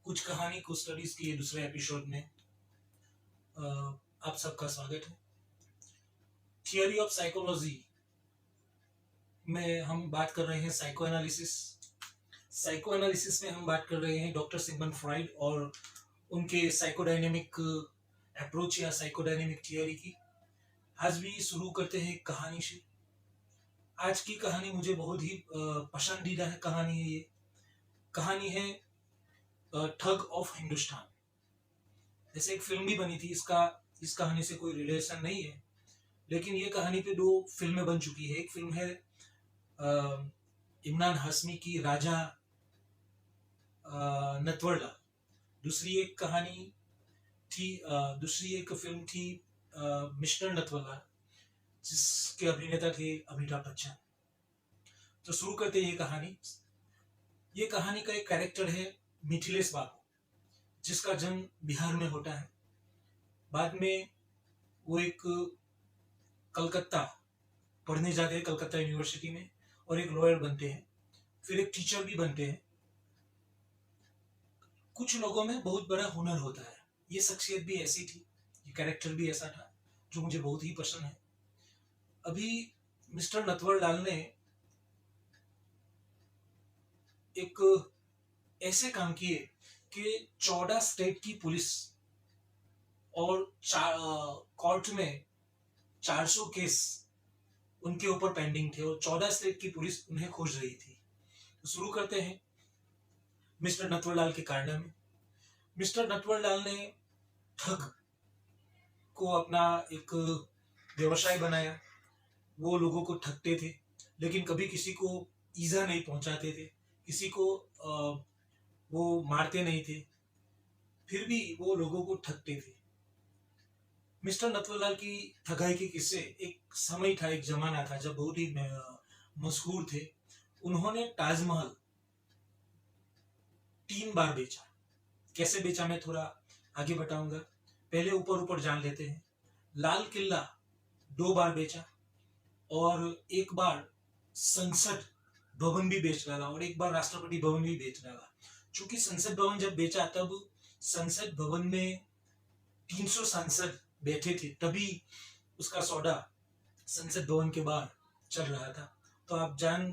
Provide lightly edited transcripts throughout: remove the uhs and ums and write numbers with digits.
कुछ कहानी को स्टडीज के दूसरे एपिसोड में आप सबका स्वागत है। थियोरी ऑफ साइकोलॉजी में हम बात कर रहे हैं साइको एनालिसिस। साइको एनालिसिस में हम बात कर रहे हैं डॉक्टर सिगमंड फ्रॉइड और उनके साइकोडायनेमिक अप्रोच या साइकोडायनेमिक थियोरी की। आज भी शुरू करते हैं एक कहानी से। आज की कहानी मुझे बहुत ही पसंदीदा है कहानी है। ये कहानी है ठग ऑफ हिंदुस्तान। जैसे एक फिल्म भी बनी थी, इस कहानी से कोई रिलेशन नहीं है, लेकिन ये कहानी पे 2 फिल्में बन चुकी है। एक फिल्म है इमरान हाशमी की राजा नटवरलाल। दूसरी एक फिल्म थी मिस्टर नटवरलाल, जिसके अभिनेता थे अमिताभ बच्चन। तो शुरू करते हैं ये कहानी। ये कहानी का एक कैरेक्टर है मिथिलेश बाबू, जिसका जन्म बिहार में होता है। बाद में वो एक कलकत्ता पढ़ने जाते हैं, कलकत्ता यूनिवर्सिटी में, और एक लॉयर बनते हैं, फिर एक टीचर भी बनते हैं। कुछ लोगों में बहुत बड़ा हुनर होता है। ये शख्सियत भी ऐसी थी, ये कैरेक्टर भी ऐसा था जो मुझे बहुत ही पसंद है। अभी मिस्टर नटवरलाल ने एक ऐसे काम किए कि 14 स्टेट की पुलिस और कोर्ट में 400 केस उनके ऊपर पेंडिंग थे और 14 स्टेट की पुलिस उन्हें खोज रही थी। तो शुरू करते हैं मिस्टर नटवरलाल के कारनामे। मिस्टर नटवरलाल ने ठग को अपना एक व्यवसाय बनाया। वो लोगों को ठगते थे, लेकिन कभी किसी को ईजा नहीं पहुंचाते थे, किसी को वो मारते नहीं थे, फिर भी वो लोगों को ठगते थे। मिस्टर नटवरलाल की ठगाई के किस्से, एक समय था, एक जमाना था जब बहुत ही मशहूर थे। उन्होंने ताजमहल 3 बार बेचा। कैसे बेचा मैं थोड़ा आगे बताऊंगा, पहले ऊपर जान लेते हैं। लाल किला 2 बार बेचा और एक बार संसद भवन भी बेच डाला और एक बार राष्ट्रपति भवन भी बेच डाला। चूंकि संसद भवन जब बेचा तब संसद भवन में 300 सांसद बैठे थे, तभी उसका सौदा संसद भवन के बाहर चल रहा था। तो आप जान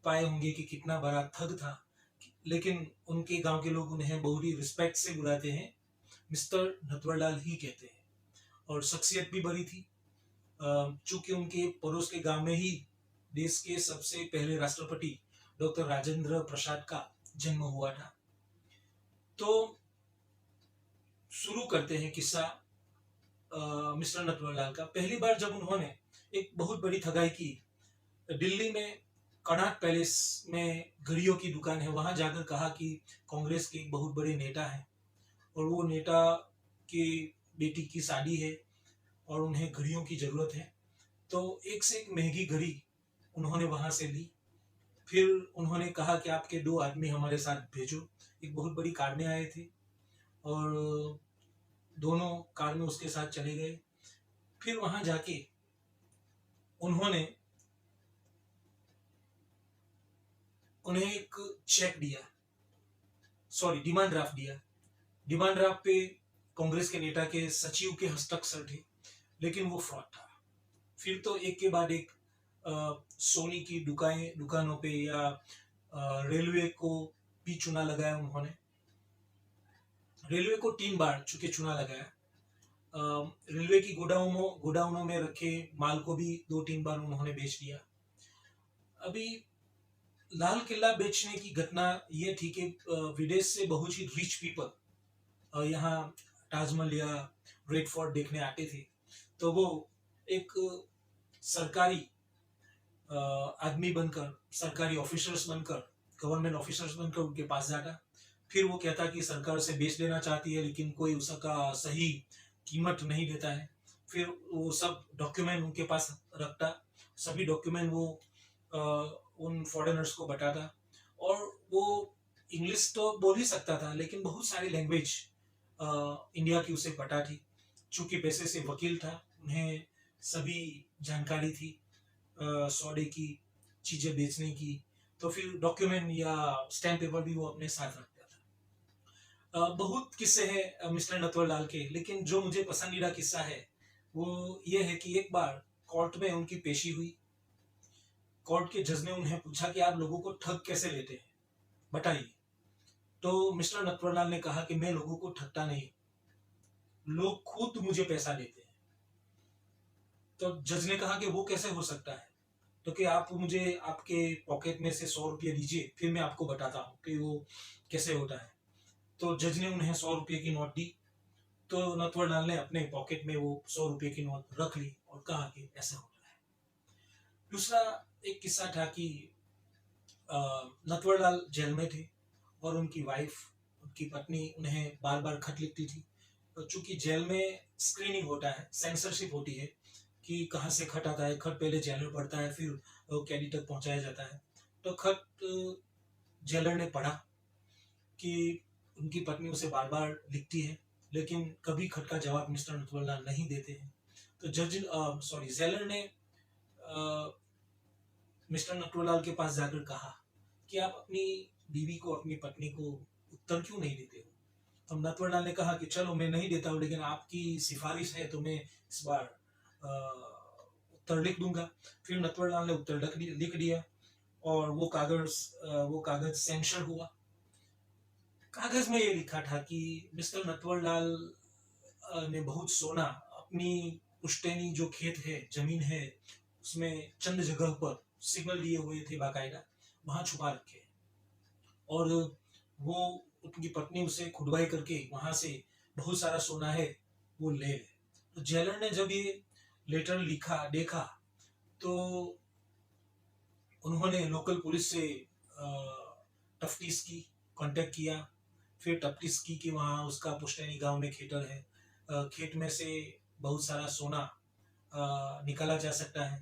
पाए होंगे कि कितना बड़ा ठग था। लेकिन उनके गांव के लोग उन्हें बहुत ही रिस्पेक्ट से बुलाते हैं, मिस्टर नटवरलाल ही कहते हैं। और शख्सियत भी बड़ी थी, चूंकि उनके पड़ोस के गांव में ही देश के सबसे पहले राष्ट्रपति डॉक्टर राजेंद्र प्रसाद का जन्म हुआ था। तो शुरू करते हैं किस्सा मिस्टर नटवरलाल का। पहली बार जब उन्होंने एक बहुत बड़ी ठगाई की, दिल्ली में कनॉट पैलेस में घड़ियों की दुकान है, वहां जाकर कहा कि कांग्रेस के एक बहुत बड़े नेता हैं और वो नेता की बेटी की शादी है और उन्हें घड़ियों की जरूरत है। तो एक से एक महंगी घड़ी उन्होंने वहां से ली। फिर उन्होंने कहा कि आपके 2 आदमी हमारे साथ भेजो। एक बहुत बड़ी कार में आए थे और दोनों कार में उसके साथ चले गए। फिर वहां जाके उन्होंने उन्हें एक चेक दिया, सॉरी डिमांड ड्राफ्ट दिया। डिमांड ड्राफ्ट पे कांग्रेस के नेता के सचिव के हस्ताक्षर थे, लेकिन वो फ्रॉड था। फिर तो एक के बाद एक सोनी की दुकानों पे या रेलवे को भी चुना लगाया उन्होंने। रेलवे को 3 बार चुके चुना लगाया। रेलवे की गोडाउनों में रखे माल को भी 2-3 बार उन्होंने बेच दिया। अभी लाल किला बेचने की घटना ये थी कि विदेश से बहुत ही रिच पीपल यहाँ ताजमहल या रेड फोर्ट देखने आते थे। तो वो एक सरकारी आदमी बनकर, सरकारी ऑफिसर्स बनकर, गवर्नमेंट ऑफिसर्स बनकर उनके पास जाता। फिर वो कहता कि सरकार से बेच लेना चाहती है, लेकिन कोई उसका सही कीमत नहीं देता है। फिर वो सब डॉक्यूमेंट उनके पास रखता, सभी डॉक्यूमेंट वो उन फॉरेनर्स को बताता। और वो इंग्लिश तो बोल ही सकता था, लेकिन बहुत सारी लैंग्वेज इंडिया की उसे पता थी। चूंकि पैसे से वकील था, उन्हें सभी जानकारी थी सौदे की, चीजें बेचने की। तो फिर डॉक्यूमेंट या स्टैम्प पेपर भी वो अपने साथ रखता था। बहुत किस्से हैं मिस्टर नटवरलाल के, लेकिन जो मुझे पसंदीदा किस्सा है वो ये है कि एक बार कोर्ट में उनकी पेशी हुई। कोर्ट के जज ने उन्हें पूछा कि आप लोगों को ठग कैसे लेते हैं, बताइए। तो मिस्टर नटवरलाल ने कहा कि मैं लोगों को ठगता नहीं, लोग खुद मुझे पैसा देते हैं। तो जज ने कहा कि वो कैसे हो सकता है, तो कि आप मुझे आपके पॉकेट में से 100 रुपये दीजिए, फिर मैं आपको बताता हूँ कि वो कैसे होता है। तो जज ने उन्हें 100 रुपये की नोट दी। तो नटवरलाल ने अपने पॉकेट में वो 100 रुपये की नोट रख ली और कहा कि ऐसा होता है। दूसरा एक किस्सा था कि नटवरलाल जेल में थे और उनकी वाइफ, उनकी पत्नी उन्हें बार बार खत लिखती थी। तो चूंकि जेल में स्क्रीनिंग होता है, सेंसरशिप होती है कि कहाँ से खत आता है, खत पहले जेल में पड़ता है, फिर कैदी तक पहुंचाया जाता है। तो खत जेलर ने पढ़ा कि उनकी पत्नी उसे बार बार लिखती है, लेकिन कभी खत का जवाब मिस्टर नटवरलाल नहीं देते हैं। तो जेलर ने मिस्टर नटवरलाल के पास जाकर कहा कि आप अपनी बीवी को, अपनी पत्नी को उत्तर क्यों नहीं देते हो। तो नटवरलाल ने कहा कि चलो मैं नहीं देता हूँ, लेकिन आपकी सिफारिश है तो मैं इस बार उत्तर लिख दूंगा। फिर नटवरलाल ने उत्तर लिख दिया और वो कागज सेंशन हुआ। कागज में ये लिखा था कि मिस्टर नटवरलाल ने बहुत सोना अपनी पुश्तैनी जो खेत है, जमीन है, उसमें चंद जगह पर सिग्नल दिए हुए थे बाकायदा, वहां छुपा रखे और वो उनकी पत्नी उसे खुदवाई करके वहां से बहुत सारा सोना है वो ले। तो जेलर ने जब ये लेटर लिखा देखा तो उन्होंने लोकल पुलिस से तफ्तीश की, कांटेक्ट किया। फिर तफ्तीश की कि वहाँ उसका पुश्तैनी गांव में खेतर है, खेत में से बहुत सारा सोना निकाला जा सकता है।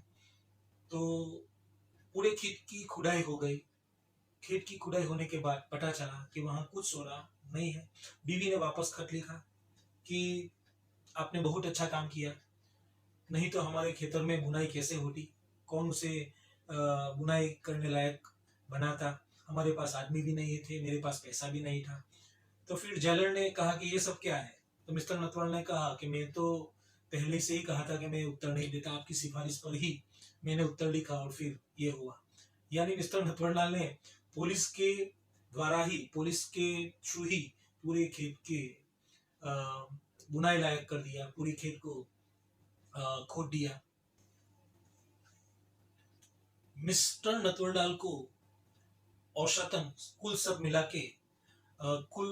तो पूरे खेत की खुदाई हो गई। खेत की खुदाई होने के बाद पता चला कि वहां कुछ सोना नहीं है। बीवी ने वापस खत लिखा कि आपने बहुत अच्छा काम किया, नहीं तो हमारे खेतर में बुनाई कैसे होती, कौन उसे बुनाई करने लायक बनाता, हमारे पास आदमी भी नहीं थे, मेरे पास पैसा भी नहीं था। तो फिर जेलर ने कहा कि ये सब क्या है। तो मिस्टर नटवरलाल ने कहा कि मैं तो पहले से ही कहा था कि मैं उत्तर नहीं देता, आपकी सिफारिश पर ही मैंने उत्तर लिखा और फिर ये हुआ। यानी मिस्टर नटवरलाल ने पुलिस के द्वारा ही, पुलिस के थ्रू ही पूरे खेत के बुनाई लायक कर दिया, पूरी खेत को खोद दिया। मिस्टर नटवरलाल को औसतन कुल सब मिला के कुल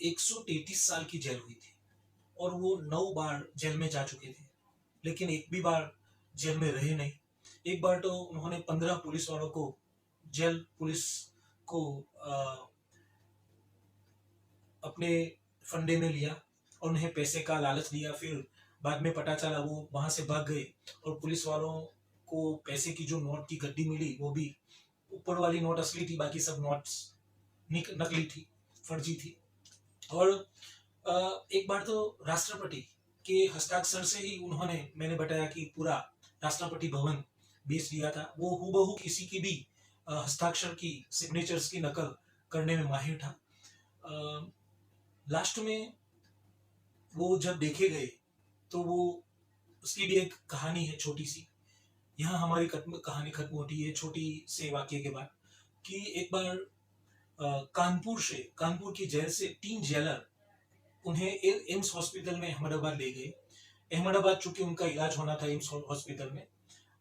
133 साल की जेल हुई थी और वो 9 बार जेल में जा चुके थे, लेकिन एक भी बार जेल में रहे नहीं। एक बार तो उन्होंने 15 पुलिस वालों को, जेल पुलिस को अपने फंडे में लिया और उन्हें पैसे का लालच दिया। फिर बाद में पता चला वो वहां से भाग गए और पुलिस वालों को पैसे की जो नोट की गड्डी मिली वो भी ऊपर वाली नोट असली थी, बाकी सब नोट्स नकली थी, फर्जी थी। और एक बार तो राष्ट्रपति के हस्ताक्षर से ही उन्होंने, मैंने बताया कि पूरा राष्ट्रपति भवन बेच दिया था, वो हूबहू किसी की भी हस्ताक्षर की, सिग्नेचर्स की नकल करने में माहिर था। लास्ट में वो जब देखे गए तो वो, उसकी भी एक कहानी है छोटी सी। यहाँ हमारी कहानी खत्म होती है छोटी से वाक्य के बाद कि एक बार कानपुर की जेल से 3 जेलर उन्हें एम्स हॉस्पिटल में अहमदाबाद ले गए। अहमदाबाद चूंकि उनका इलाज होना था एम्स हॉस्पिटल में,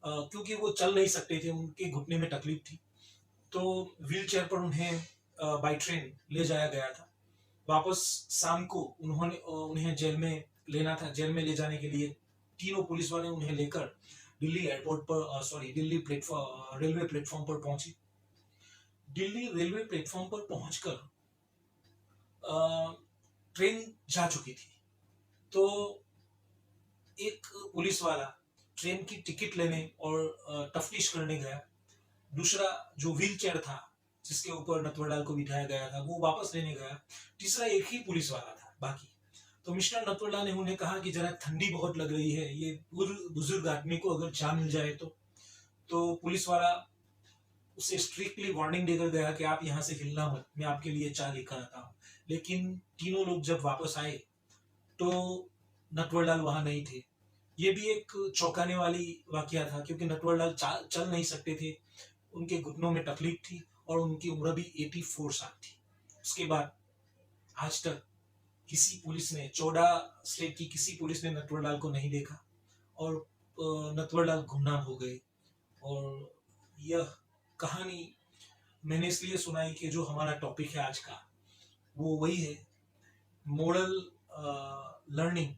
क्योंकि वो चल नहीं सकते थे, उनके घुटने में तकलीफ थी, तो व्हील चेयर पर उन्हें बाई ट्रेन ले जाया गया था। वापस शाम को उन्हें जेल में लेना था। जेल में ले जाने के लिए तीनों पुलिस वाले उन्हें लेकर दिल्ली एयरपोर्ट पर, दिल्ली रेलवे प्लेटफॉर्म पर पहुंचे। दिल्ली रेलवे प्लेटफॉर्म पर पहुंचकर ट्रेन जा चुकी थी, तो एक पुलिस वाला ट्रेन की टिकट लेने और तफ्तीश करने गया। दूसरा जो व्हील चेयर था जिसके ऊपर नटवरलाल को बिठाया गया था वो वापस लेने गया। तीसरा एक ही पुलिस वाला था बाकी। तो मिस्टर नटवरलाल ने उन्हें कहा कि जरा ठंडी बहुत लग रही है, ये बुजुर्ग आदमी को अगर चाय मिल जाए तो पुलिस वाला उसे स्ट्रिक्टली वार्निंग देकर गया कि आप यहाँ से हिलना मत, मैं आपके लिए चाय लेकर आता हूँ। लेकिन तीनों लोग जब वापस आए तो नटवरलाल वहां नहीं थे। ये भी एक चौंकाने वाली वाकया था, क्योंकि नटवरलाल चल नहीं सकते थे, उनके घुटनों में तकलीफ थी और उनकी उम्र भी 84 साल थी। उसके बाद आज तक किसी पुलिस ने, 14 स्टेट की किसी पुलिस ने नटवरलाल को नहीं देखा और नटवरलाल गुमनाम हो गए। और यह कहानी मैंने इसलिए सुनाई कि जो हमारा टॉपिक है आज का वो वही है, मोरल लर्निंग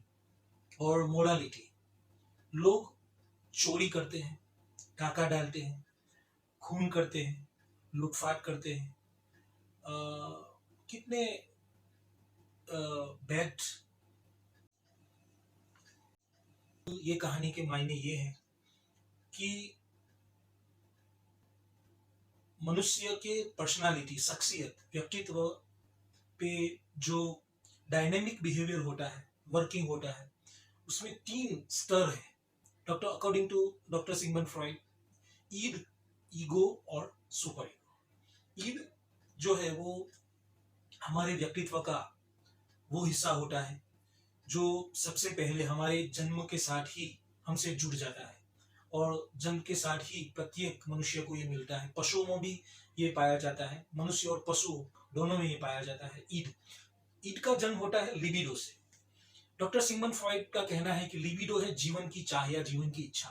और मोरालिटी। लोग चोरी करते हैं, डाका डालते हैं, खून करते हैं, लूटपाट करते हैं, कितने बैड। ये कहानी के मायने ये है कि मनुष्य के पर्सनालिटी, शख्सियत, व्यक्तित्व पे जो डायनेमिक बिहेवियर होता है, वर्किंग होता है, उसमें 3 स्तर है। According to doctor Sigmund Freud, id, ego और सुपर ईगो। ईड जो है वो हमारे व्यक्तित्व का वो हिस्सा होता है जो सबसे पहले हमारे जन्म के साथ ही हमसे जुड़ जाता है और जन्म के साथ ही प्रत्येक मनुष्य को ये मिलता है। पशुओं में भी ये पाया जाता है, मनुष्य और पशु दोनों में ये पाया जाता है। ईड ईड का जन्म होता है लिबिडो से। डॉक्टर सिगमंड फ्रॉइड का कहना है कि लिबिडो है जीवन की चाह या जीवन की इच्छा,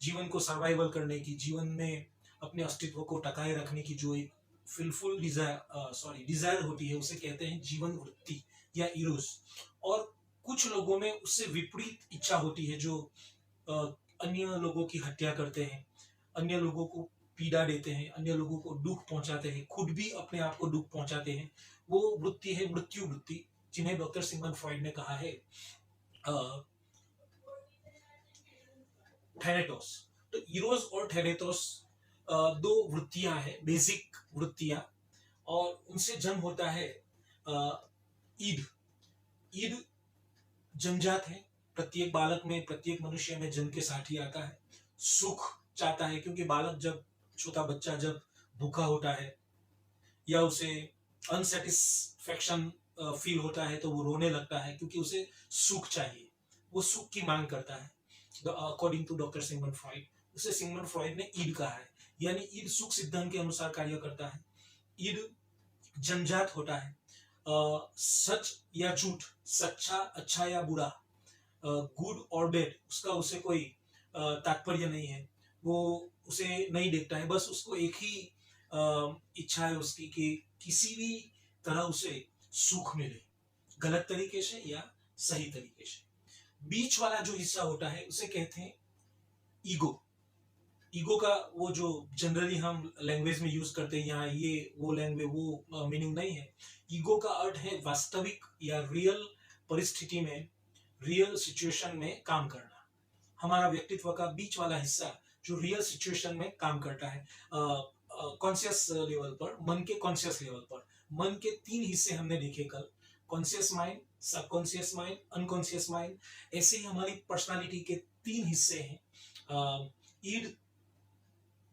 जीवन को सर्वाइवल करने की, जीवन में अपने अस्तित्व को टकाए रखने की जो एक फिलफुल डिजायर होती है, उसे कहते हैं जीवन वृत्ति या इरोस। और कुछ लोगों में उससे विपरीत इच्छा होती है, जो अन्य लोगों की हत्या करते हैं, अन्य लोगों को पीड़ा देते हैं, अन्य लोगों को दुख पहुंचाते हैं, खुद भी अपने आप को दुख पहुंचाते हैं। वो वृत्ति है मृत्यु वृत्ति, जिन्हें डॉक्टर सिगमंड फ्रॉइड ने कहा है थैनेटोस। तो इरोस और थैनेटोस 2 वृत्तियां हैं, बेसिक वृत्तियां, और उनसे जन्म होता है ईड। ईड जन्मजात है, प्रत्येक बालक में, प्रत्येक मनुष्य में जन्म के साथ ही आता है। सुख चाहता है, क्योंकि बालक जब, छोटा बच्चा जब भूखा होता है या उसे अनसेटिस्फैक्शन फील होता है तो वो रोने लगता है, क्योंकि उसे सुख चाहिए, वो सुख की मांग करता है। According to doctor Sigmund Freud, उसे सिगमंड फ्रॉइड ने ईड कहा है, यानी ईड सुख सिद्धांत के अनुसार कार्य करता है। ईड जन्मजात होता है। सच या झूठ, सच्चा अच्छा या बुरा, गुड और बैड, उसका उसे कोई तात्पर्य नहीं है, वो उसे नहीं देखता है। बस उसको एक ही इच्छा है उसकी कि किसी भी तरह उसे सुख मिले, गलत तरीके से या सही तरीके से। बीच वाला जो हिस्सा होता है उसे कहते हैं ईगो। ईगो का वो जो जनरली हम लैंग्वेज में यूज करते हैं, यहाँ ये वो लैंग्वेज वो मीनिंग नहीं है। ईगो का अर्थ है वास्तविक या रियल परिस्थिति में, रियल सिचुएशन में काम करना। हमारा व्यक्तित्व का बीच वाला हिस्सा जो रियल सिचुएशन में काम करता है, कॉन्शियस लेवल पर, मन के कॉन्शियस लेवल पर। मन के 3 हिस्से हमने देखे कल, conscious mind, subconscious mind, unconscious mind. ऐसे ही हमारी पर्सनालिटी के 3 हिस्से हैं, ईड,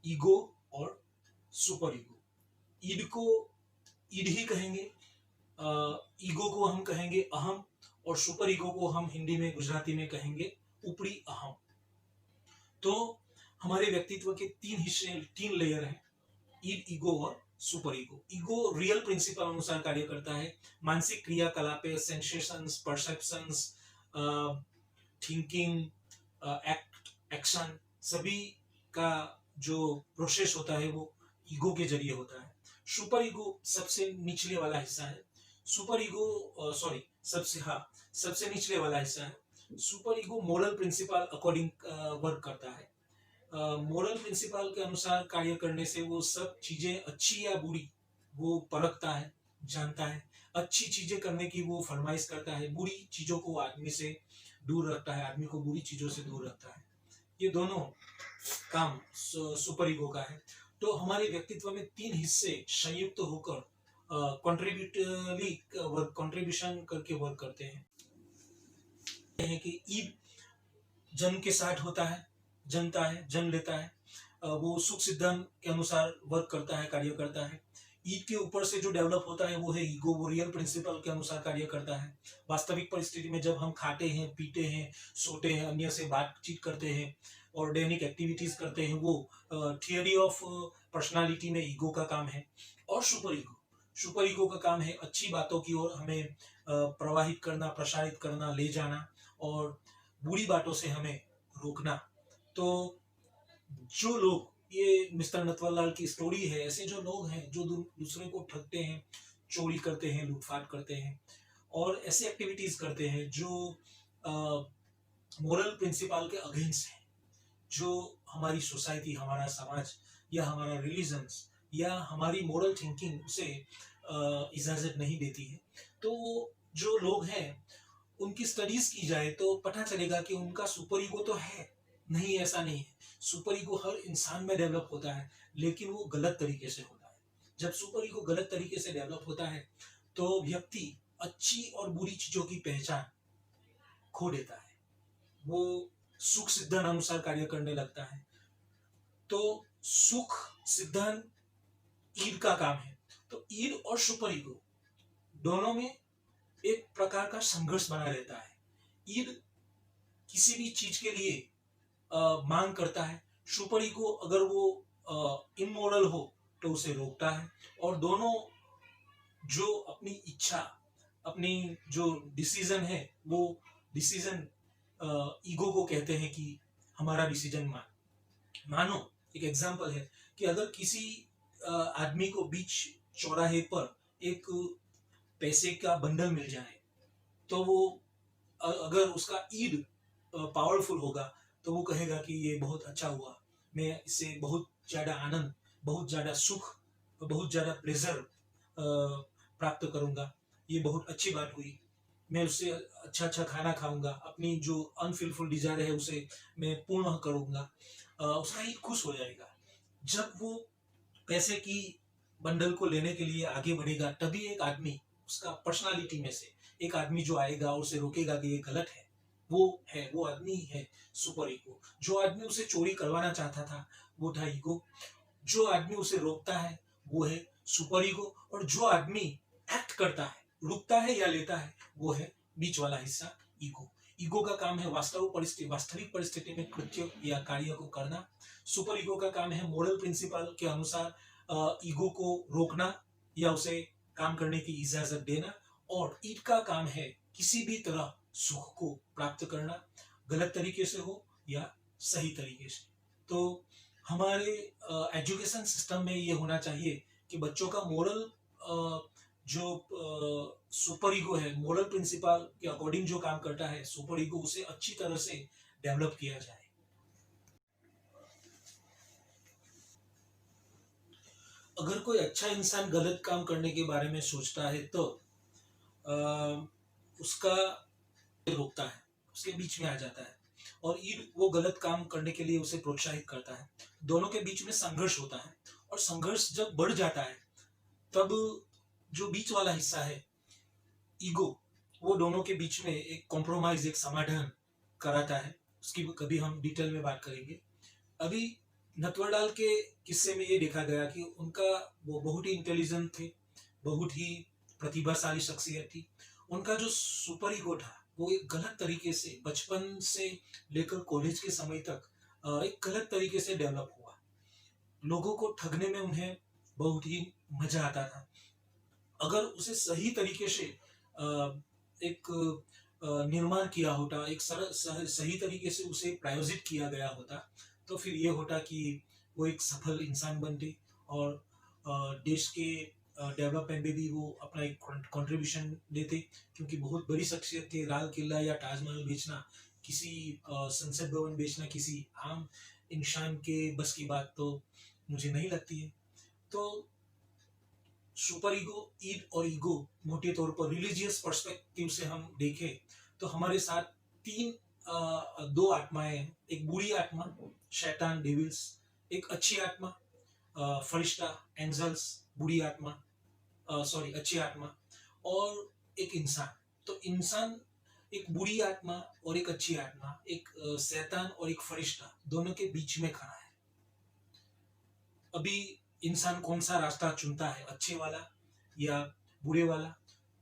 ईगो और सुपर ईगो। ईड को ईड ही कहेंगे, ईगो को हम कहेंगे अहम, और सुपर ईगो को हम हिंदी में, गुजराती में कहेंगे ऊपरी अहम। तो हमारे व्यक्तित्व के 3 हिस्से, 3 लेयर हैं, ईड, ईगो और super ego. Ego real principal अनुसार कार्य करता है, मानसिक क्रियाकलापें, sensations, perceptions, thinking, act, action, सभी का जो प्रोसेस होता है वो ईगो के जरिए होता है। सुपर ईगो सबसे निचले वाला हिस्सा है। सुपर ईगो सबसे निचले वाला हिस्सा है। Super ego moral principle according work करता है। मोरल प्रिंसिपल के अनुसार कार्य करने से वो सब चीजें अच्छी या बुरी वो परखता है, जानता है। अच्छी चीजें करने की वो फरमाइश करता है, बुरी चीजों को आदमी से दूर रखता है, आदमी को बुरी चीजों से दूर रखता है। ये दोनों काम सुपर ईगो का है। तो हमारे व्यक्तित्व में 3 हिस्से संयुक्त होकर कंट्रीब्यूशन करके वर्क करते हैं। कि ईड जन्म के साथ होता है, जन्मता है, जन्म लेता है। वो सुख सिद्धांत के अनुसार वर्क करता है, कार्य करता है। ईद के ऊपर से जो डेवलप होता है वो है ईगो, वो रियल प्रिंसिपल के अनुसार कार्य करता है। वास्तविक परिस्थिति में जब हम खाते हैं, पीते हैं, सोते हैं, अन्य से बातचीत करते हैं और दैनिक एक्टिविटीज करते हैं, वो थियरी ऑफ पर्सनालिटी में ईगो का काम है। और सुपर ईगो का काम है अच्छी बातों की ओर हमें प्रवाहित करना, प्रसारित करना, ले जाना, और बुरी बातों से हमें रोकना। तो जो लोग, ये मिस्टर नटवरलाल की स्टोरी है, ऐसे जो लोग हैं जो दूसरे को ठगते हैं, चोरी करते हैं, लूटपाट करते हैं और ऐसे एक्टिविटीज करते हैं जो मोरल प्रिंसिपल के अगेंस्ट है, जो हमारी सोसाइटी, हमारा समाज या हमारा रिलीजन्स या हमारी मोरल थिंकिंग उसे इजाजत नहीं देती है, तो जो लोग हैं उनकी स्टडीज की जाए तो पता चलेगा कि उनका सुपर ईगो तो है। नहीं, ऐसा नहीं है। सुपर ईगो हर इंसान में डेवलप होता है, लेकिन वो गलत तरीके से होता है। जब सुपर ईगो गलत तरीके से डेवलप होता है तो व्यक्ति अच्छी और बुरी चीजों की पहचान खो देता है, वो सुख सिद्धांत अनुसार कार्य करने लगता है। तो सुख सिद्धांत ईद का काम है। तो ईद और सुपर ईगो दोनों में एक प्रकार का संघर्ष बना रहता है। ईद किसी भी चीज के लिए मांग करता है, सुपर ईगो अगर वो इमोरल हो तो उसे रोकता है। और दोनों जो अपनी इच्छा, अपनी जो डिसीजन है, वो डिसीजन ईगो को कहते हैं कि हमारा डिसीजन मानो। एक एग्जांपल है कि अगर किसी आदमी को बीच चौराहे पर एक पैसे का बंडल मिल जाए तो वो अगर उसका ईद पावरफुल होगा तो वो कहेगा कि ये बहुत अच्छा हुआ, मैं इससे बहुत ज्यादा आनंद, बहुत ज्यादा सुख, बहुत ज्यादा प्लेजर प्राप्त करूंगा, ये बहुत अच्छी बात हुई, मैं उससे अच्छा अच्छा खाना खाऊंगा, अपनी जो अनफुलफिल डिजायर है उसे मैं पूर्ण करूंगा, उसका ईद खुश हो जाएगा। जब वो पैसे की बंडल को लेने के लिए आगे बढ़ेगा तभी एक आदमी, उसका पर्सनालिटी में से एक आदमी जो आएगा और उसे रोकेगा कि ये गलत है, वो आदमी है सुपर ईगो। जो आदमी उसे चोरी करवाना चाहता था वो था ईगो, जो आदमी उसे रोकता है वो है सुपर ईगो, और जो आदमी एक्ट करता है, रुकता है या लेता है, वो है बीच वाला हिस्सा ईगो। ईगो का काम है वास्तविक परिस्थिति में कृत्य या कार्य को करना। सुपर ईगो का काम है मोरल प्रिंसिपल के अनुसार ईगो को रोकना या उसे काम करने की इजाजत देना। और ईद का काम है किसी भी तरह सुख को प्राप्त करना, गलत तरीके से हो या सही तरीके से। तो हमारे एजुकेशन सिस्टम में ये होना चाहिए कि बच्चों का मोरल जो सुपर ईगो है, मोरल प्रिंसिपल के अकॉर्डिंग जो काम करता है सुपर ईगो, उसे अच्छी तरह से डेवलप किया जाए। अगर कोई अच्छा इंसान गलत काम करने के बारे में सोचता है तो आ, उसका रोकता है, उसके बीच में आ जाता है, और ईद वो गलत काम करने के लिए उसे प्रोत्साहित करता है। दोनों के बीच में संघर्ष होता है, और संघर्ष जब बढ़ जाता है तब जो बीच वाला हिस्सा है ईगो, वो दोनों के बीच में एक कॉम्प्रोमाइज, एक समाधान कराता है। उसकी कभी हम डिटेल में बात करेंगे। अभी नटवरलाल के किस्से में ये देखा गया कि उनका, वो बहुत ही इंटेलिजेंट थे, बहुत ही प्रतिभाशाली शख्सियत थी। उनका जो सुपर ईगो था वो एक गलत तरीके से बचपन से लेकर कॉलेज के समय तक एक गलत तरीके से डेवलप हुआ। लोगों को ठगने में उन्हें बहुत ही मजा आता था। अगर उसे सही तरीके से एक निर्माण किया होता, एक सही तरीके से उसे प्रायोजित किया गया होता, तो फिर ये होता कि वो एक सफल इंसान बनते और देश के डेवलपमेंट में भी वो अपना एक कंट्रीब्यूशन देते। क्योंकि बहुत बड़ी शख्सियत थे, लाल किला या ताजमहल बेचना, किसी संसद भवन बेचना किसी आम इंसान के बस की बात तो मुझे नहीं लगती है। तो सुपर ईगो, ईद और ईगो मोटे तौर पर रिलीजियस पर्सपेक्टिव से हम देखें तो हमारे साथ दो आत्माएं हैं। एक बुरी आत्मा, शैतान, डेविल्स, एक अच्छी आत्मा, फरिश्ता, एंजल्स, बुरी आत्मा, सॉरी अच्छी आत्मा, और एक इंसान। तो इंसान एक बुरी आत्मा और एक अच्छी आत्मा, एक शैतान और एक फरिश्ता, दोनों के बीच में खड़ा है। अभी इंसान कौन सा रास्ता चुनता है, अच्छे वाला या बुरे वाला,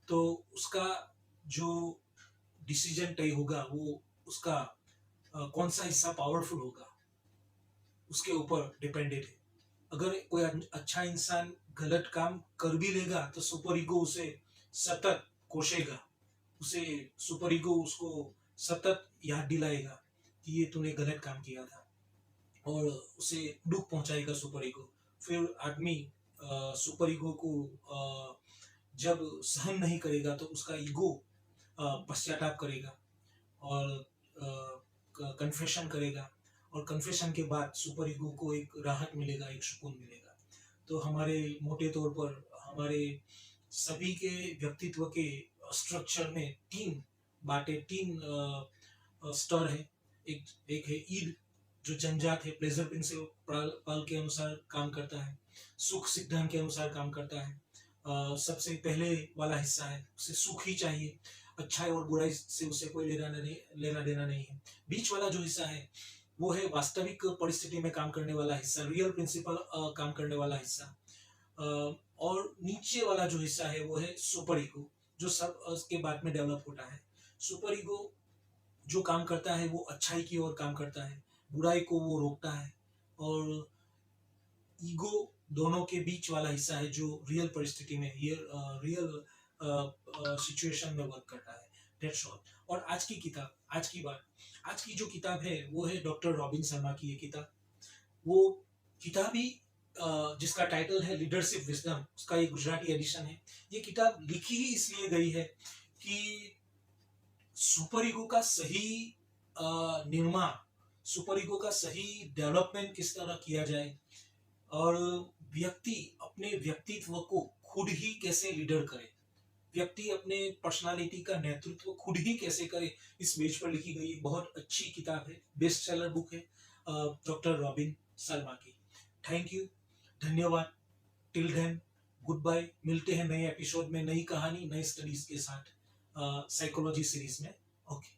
तो उसका जो डिसीजन तय होगा वो उसका कौन सा हिस्सा पावरफुल होगा उसके ऊपर डिपेंडेड है। अगर कोई अच्छा इंसान गलत काम कर भी लेगा तो सुपर ईगो उसे सतत कोसेगा, उसे सुपर ईगो उसको सतत याद दिलाएगा कि ये तूने गलत काम किया था, और उसे दुख पहुंचाएगा सुपर ईगो। फिर आदमी सुपर ईगो को जब सहन नहीं करेगा तो उसका ईगो पश्चाताप करेगा और कन्फेशन करेगा, और कन्फेशन के बाद सुपर ईगो को एक राहत मिलेगा, एक सुकून मिलेगा। तो हमारे मोटे तौर पर हमारे सभी के व्यक्तित्व के स्ट्रक्चर में तीन बातें, तीन स्तर है। एक एक है ईद, जो जन्मजात है, प्लेजर प्रिंसिपल पल के अनुसार काम करता है, सुख सिद्धांत के अनुसार काम करता है। सबसे पहले वाला हिस्सा है, उसे सुख ही चाहिए, अच्छाई और बुराई से उसे कोई लेना देना नहीं है। बीच वाला जो हिस्सा है वो है वास्तविक परिस्थिति में काम करने वाला हिस्सा, रियल प्रिंसिपल काम करने वाला हिस्सा। और नीचे वाला जो हिस्सा है वो है सुपर ईगो, जो सब के बाद में डेवलप होता है। सुपर ईगो जो काम करता है वो अच्छाई की ओर काम करता है, बुराई को वो रोकता है, और ईगो दोनों के बीच वाला हिस्सा है जो रियल परिस्थिति में रियल सिचुएशन में वर्क करता है। That's all. और आज की किताब, आज की जो किताब है वो है डॉक्टर रॉबिन शर्मा की ये किताब। वो किताब ही जिसका टाइटल है लीडरशिप विजडम, उसका एक गुजराती एडिशन है। ये किताब लिखी ही इसलिए गई है कि सुपर ईगो का सही निर्माण, सुपर ईगो का सही डेवलपमेंट किस तरह किया जाए, और व्यक्ति अपने व्यक्तित्व को खुद ही कैसे लीडर करे, व्यक्ति अपने पर्सनालिटी का नेतृत्व खुद ही कैसे करे, इस बेस पर लिखी गई बहुत अच्छी किताब है, बेस्ट सेलर बुक है डॉक्टर रॉबिन शर्मा की। थैंक यू, धन्यवाद। Till then, goodbye. मिलते हैं नए एपिसोड में, नई कहानी, नए स्टडीज के साथ साइकोलॉजी सीरीज में। ओके।